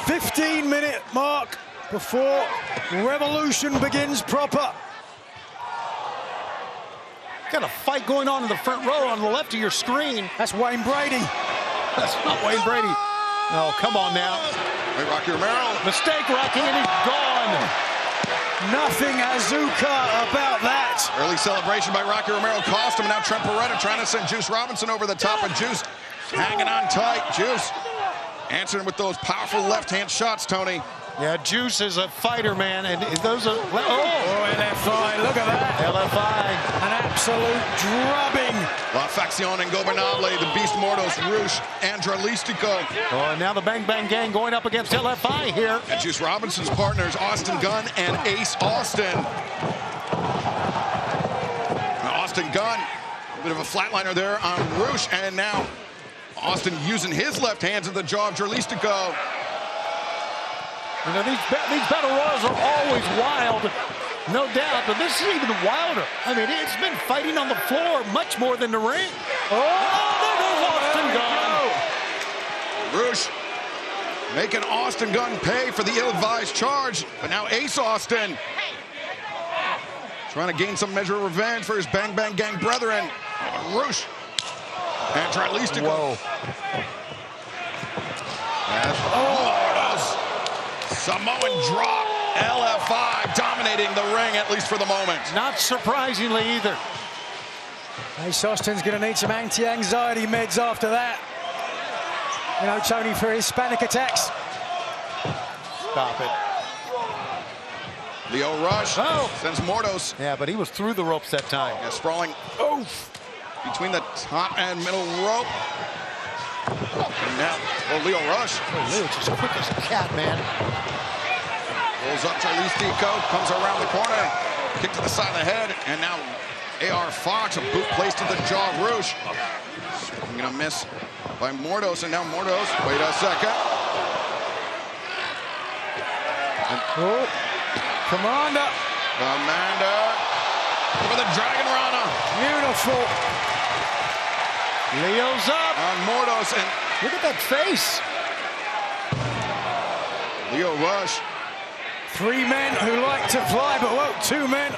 15-minute mark before Revolution begins proper. Got a fight going on in the front row on the left of your screen. That's Wayne Brady. That's not Wayne Brady. Oh, come on now. Hey, Rocky Romero. Mistake, Rocky, and he's gone. Nothing Azuka about that. Early celebration by Rocky Romero cost him. Now Trent Beretta trying to send Juice Robinson over the top, of Juice hanging on tight. Juice answering with those powerful left-hand shots, Tony. Yeah, Juice is a fighter, man, and those are... LFI, look at that. LFI. An absolute drubbing. La Facción Ingobernable, the Beast Mortos, Rush, Lístico. Oh, and now the Bang Bang Gang going up against LFI here. And Juice Robinson's partners, Austin Gunn and Ace Austin. Now Austin Gunn, a bit of a flatliner there on Rush, and now Austin using his left hands at the jaw of Lístico. You know, these battle royals are always wild, no doubt, but this is even wilder. I mean, it's been fighting on the floor much more than the ring. Oh, there goes Austin Gunn. Rush making Austin Gunn pay for the ill-advised charge, but now Ace Austin trying to gain some measure of revenge for his Bang Bang Gang brethren. Rush and Lístico. Samoan drop. LFI dominating the ring, at least for the moment. Not surprisingly either. Ace Austin's going to need some anti-anxiety meds after that. You know, Tony, for his panic attacks. Stop it. Leo Rush sends Mortos. Yeah, but he was through the ropes that time. Yeah, sprawling between the top and middle rope. And now, Leo Rush. Leo's just quick as a cat, man. Rolls up to Lístico, comes around the corner, kick to the side of the head, and now AR Fox, a boot placed to the jaw of Rush. Swinging a miss by Mortos, and now Mortos, wait a second. Commander for the Dragon Rana. Beautiful. Leo's up. On Mortos, and look at that face. Leo Rush. 3 men who like to fly, but whoa, 2 men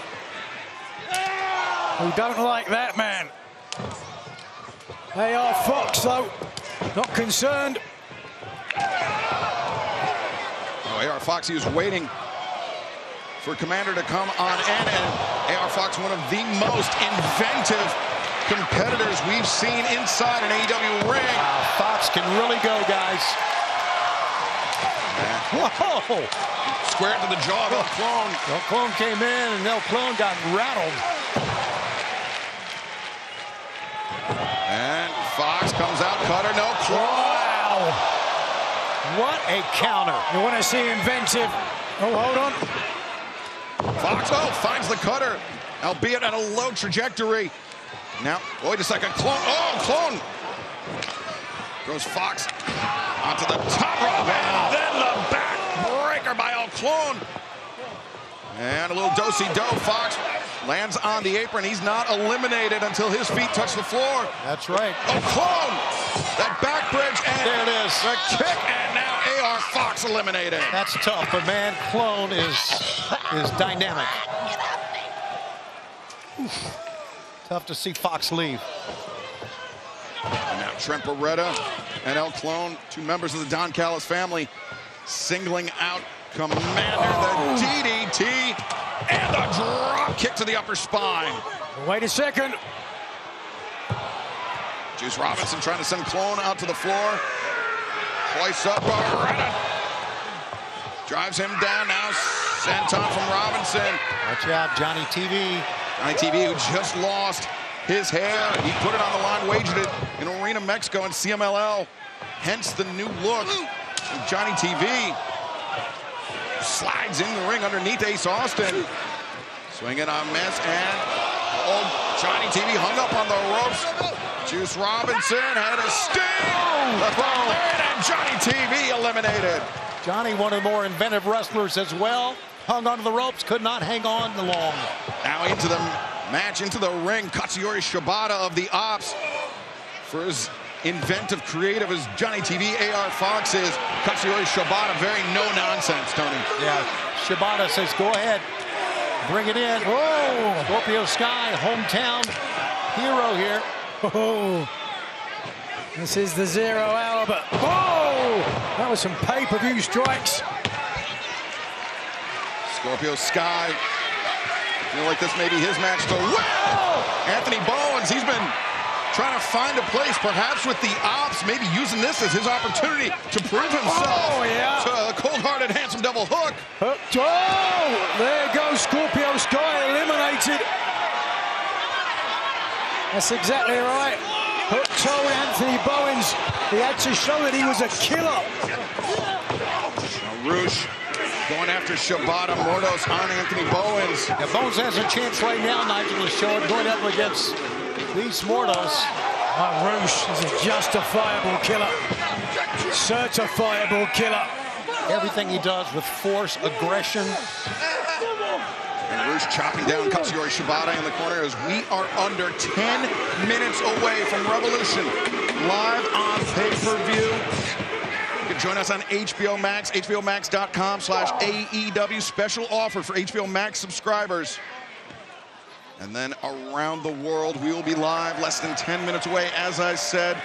who don't like that man. AR Fox, though, not concerned. AR Fox, he was waiting for Commander to come on in, and AR Fox, one of the most inventive competitors we've seen inside an AEW ring. Wow, Fox can really go, guys. Whoa! Square to the jaw of El Clone. El Clone came in, and El Clone got rattled. And Fox comes out, cutter, no Clone. Wow! What a counter. You want to see inventive. Oh, hold on. Fox, finds the cutter, albeit at a low trajectory. Now, wait a second, Clone, Clone! Goes Fox onto the top rope, and then the back breaker by El Clone. And a little do-si-do, Fox lands on the apron. He's not eliminated until his feet touch the floor. That's right. El Clone, that back bridge, and there it is. The kick, and now AR Fox eliminated. That's tough, but man, Clone is dynamic. Oof. Tough to see Fox leave. And now Trent Beretta and El Clone, 2 members of the Don Callis family, singling out Commander, the DDT, and the drop kick to the upper spine. Wait a second. Juice Robinson trying to send Clone out to the floor. Twice up, Beretta drives him down now. Senton from Robinson. Watch out, Johnny TV. Johnny TV, who just lost his hair. He put it on the line, wagered it in Arena Mexico and CMLL. Hence the new look. And Johnny TV slides in the ring underneath Ace Austin. Swinging on miss, and Shiny TV hung up on the ropes. Juice Robinson had a steal. Left arm and Johnny TV eliminated. Johnny, one of the more inventive wrestlers as well. Hung onto the ropes, could not hang on long. Now into the match, into the ring. Katsuyori Shibata of the Ops. For as inventive, creative as Johnny TV AR Fox is, Katsuyori Shibata, very no-nonsense, Tony. Yeah, Shibata says, go ahead. Bring it in. Whoa! Scorpio Sky, hometown hero here. Oh, this is the 0 hour, but oh, that was some pay-per-view strikes. Scorpio Sky, feel like this may be his match to win. Anthony Bowens, he's been trying to find a place, perhaps with the Ops, maybe using this as his opportunity to prove himself. Oh, yeah. To a cold-hearted, handsome double hook. Hooked. Oh, there goes Scorpio Sky eliminated. That's exactly right. Hook told Anthony Bowens he had to show that he was a killer. Now Rouge going after Shibata. Mordos on Anthony Bowens. Yeah, Bowens has a chance right now, Nigel, to show it going up against these Mordos. Rouge is a justifiable killer. Certifiable killer. Everything he does with force, aggression. And Rouge chopping down Katsuyori Shibata in the corner as we are under 10 minutes away from Revolution. Live on pay-per-view. You can join us on HBO Max, hbomax.com/AEW. Special offer for HBO Max subscribers. And then around the world, we will be live less than 10 minutes away, as I said,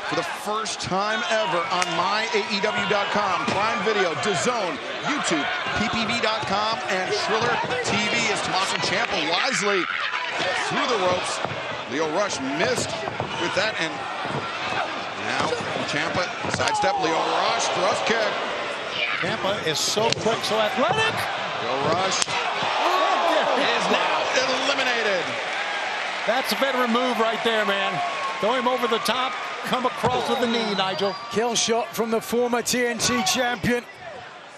for the first time ever on myaew.com, Prime Video, DAZN, YouTube, ppv.com, and Shriller TV as Tommaso Ciampa wisely through the ropes. Leo Rush missed with that, and now Ciampa sidestep. Leo Rush, thrust kick. Ciampa is so quick, so athletic. Leo Rush is now eliminated. That's a veteran move right there, man. Throw him over the top, come across with the knee, Nigel. Kill shot from the former TNT champion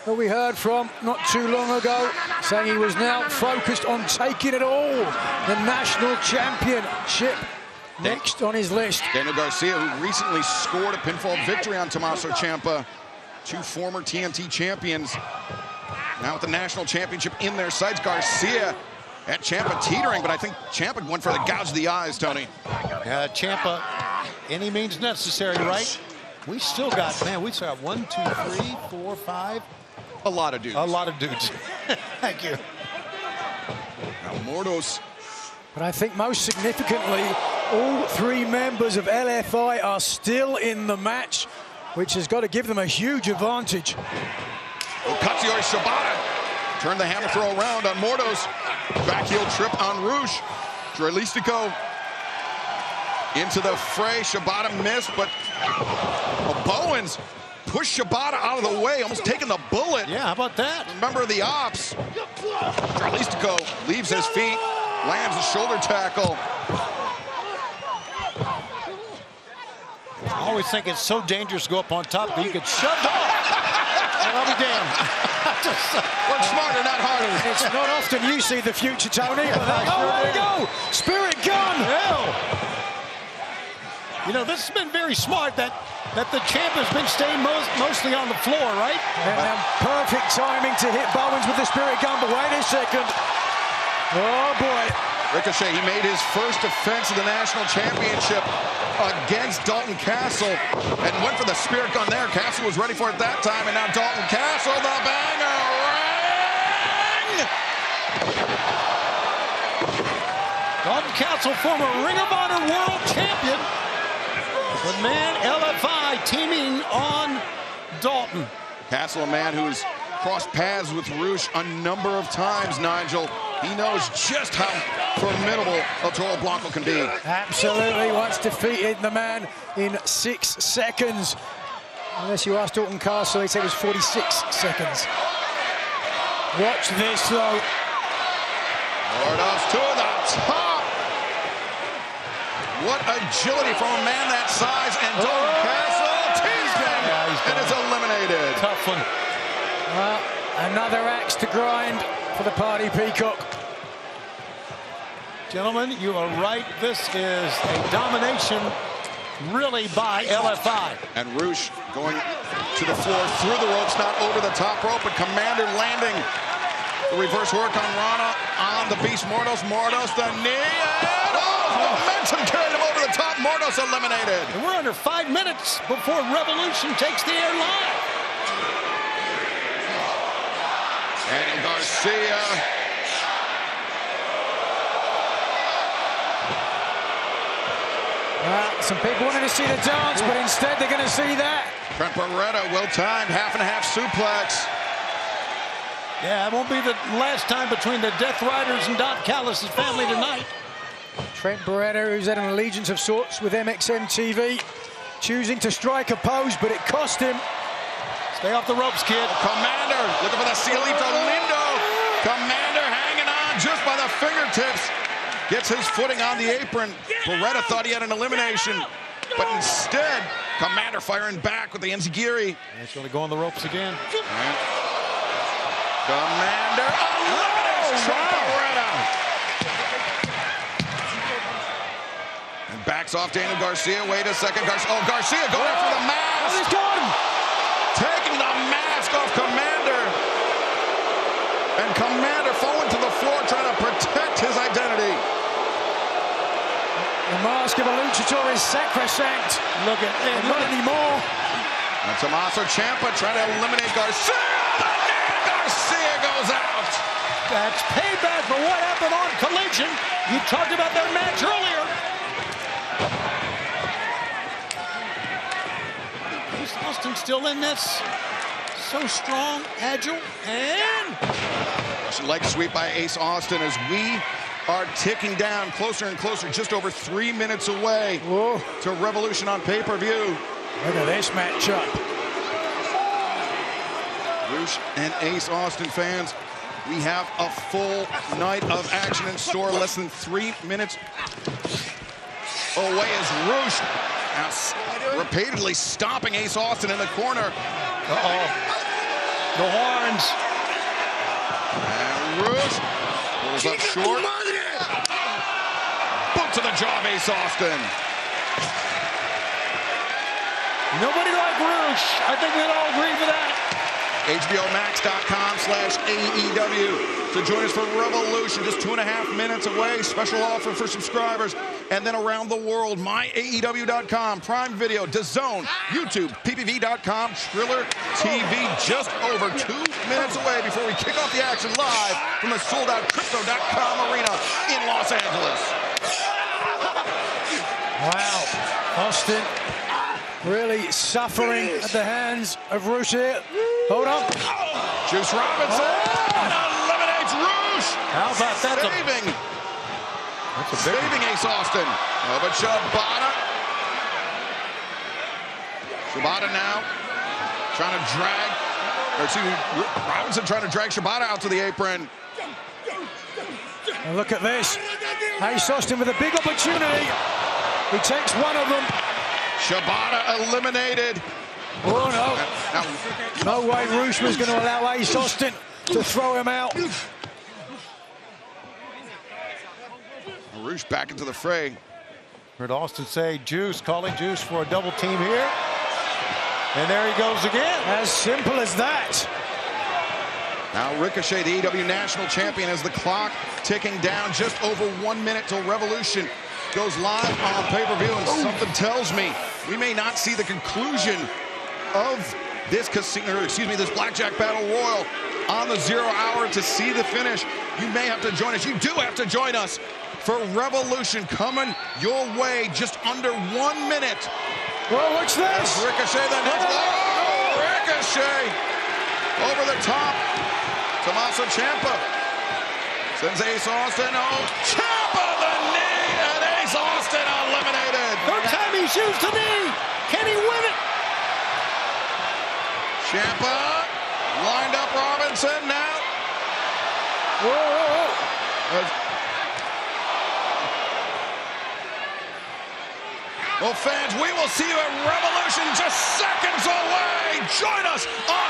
that we heard from not too long ago, saying he was now focused on taking it all. The national championship next on his list. Daniel Garcia, who recently scored a pinfall victory on Tommaso Ciampa. Two former TNT champions, now with the national championship in their sights. Garcia at Ciampa teetering, but I think Ciampa went for the gouge of the eyes, Tony. Ciampa, any means necessary, right? We still got, man, we still got 1, 2, 3, 4, 5. A lot of dudes. A lot of dudes. Thank you. Now Mordos. But I think most significantly, all three members of LFI are still in the match, which has got to give them a huge advantage. Katsuyori Shibata turned the hammer throw around on Mordos. Back heel trip on Rouge. Místico into the fray. Shibata missed, but Bowens pushed Shibata out of the way, almost taking the bullet. Yeah, how about that? Member of the Ops. Místico leaves his feet, lands a shoulder tackle. I always think it's so dangerous to go up on top that you get shoved off. I'll be damned. Work smarter, not harder. It's not often you see the future, Tony. But there we go. Spirit gun. Hell. You know, this has been very smart that the champ has been staying mostly on the floor, right? And perfect timing to hit Bowens with the spirit gun, but wait a second. Oh, boy. Ricochet, he made his first defense of the national championship against Dalton Castle and went for the spirit gun there. Castle was ready for it that time, and now Dalton Castle, the banger ring! Dalton Castle, former Ring of Honor World Champion. With man LFI teaming on Dalton. Castle, a man who's crossed paths with Rouge a number of times, Nigel. He knows just how formidable El Toro Blanco can be. Absolutely, once defeated the man in 6 seconds. Unless you ask Dalton Castle, he said it was 46 seconds. Watch this, though. Mordos to the top. What agility from a man that size, and Dalton Castle teasing and is eliminated. Tough one. Another axe to grind for the Party Peacock. Gentlemen, you are right. This is a domination really by LFI. And Roosh going to the floor through the ropes, not over the top rope, but Commander landing the reverse work on Rana on the Beast Mordos. Mordos, the knee, and momentum carried him over the top. Mordos eliminated. And we're under 5 minutes before Revolution takes the air live. And Garcia. Some people wanted to see the dance, but instead they're going to see that. Trent Beretta, well-timed, half-and-a-half suplex. Yeah, it won't be the last time between the Death Riders and Don Callis' family tonight. Trent Beretta, who's had an allegiance of sorts with MXM TV, choosing to strike a pose, but it cost him. Stay off the ropes, kid. Commander looking for the Cielito Lindo. Commander hanging on just by the fingertips. Gets his footing on the apron. Beretta thought he had an elimination, but instead, Commander firing back with the Enziguri. It's going to go on the ropes again. And Commander eliminates Trent Beretta. And backs off Daniel Garcia. Wait a second. Garcia going after the mask. He's gone. Taking the mask off Commander. And Commander falling to the floor trying to protect his identity. The mask of a luchador is sacrosanct. Look at it. Not anymore. And Tommaso Ciampa trying to eliminate Garcia. And Garcia goes out. That's payback for what happened on Collision. You talked about their match earlier. Ace Austin still in this. So strong, agile, and leg sweep by Ace Austin as we are ticking down closer and closer, just over 3 minutes away to Revolution on pay-per-view. Look at this matchup. Roosh and Ace Austin fans, we have a full night of action in store. Less than 3 minutes away as Roosh now repeatedly stopping Ace Austin in the corner. The horns. And Roosh pulls up short. Boot to the jaw of Ace Austin. Nobody like Roosh. I think we'd all agree with that. HBOMax.com/AEW to join us for Revolution. Just 2.5 minutes away. Special offer for subscribers. And then around the world, myaew.com, Prime Video, DAZN, YouTube, ppv.com, Triller TV. Just over 2 minutes away before we kick off the action live from the sold-out Crypto.com arena in Los Angeles. Wow. Austin really suffering at the hands of Roosh here. Hold on. Juice Robinson eliminates Roosh. How about that? Saving Ace Austin. Oh, but Shibata now trying to drag, Robinson trying to drag Shibata out to the apron. And look at this. Ace Austin with a big opportunity. He takes one of them. Shibata eliminated. Oh, no. No way Roosh was going to allow Ace Austin to throw him out. Roosh back into the fray. Heard Austin say Juice, calling Juice for a double team here. And there he goes again. As simple as that. Now Ricochet, the AEW National Champion, as the clock ticking down, just over 1 minute till Revolution goes live on pay-per-view, and something tells me we may not see the conclusion of this this Blackjack Battle Royal on the 0 hour to see the finish. You may have to join us. You do have to join us for Revolution coming your way just under 1 minute. Whoa, what's this? Ricochet, the next. Oh, Ricochet over the top. Tommaso Ciampa sends Ace Austin. Oh, Ciampa the knee, and Ace Austin eliminated. Third time he's used the knee. Can he win it? Ciampa lined up Robinson now. Whoa. Well, fans, we will see you at Revolution just seconds away. Join us on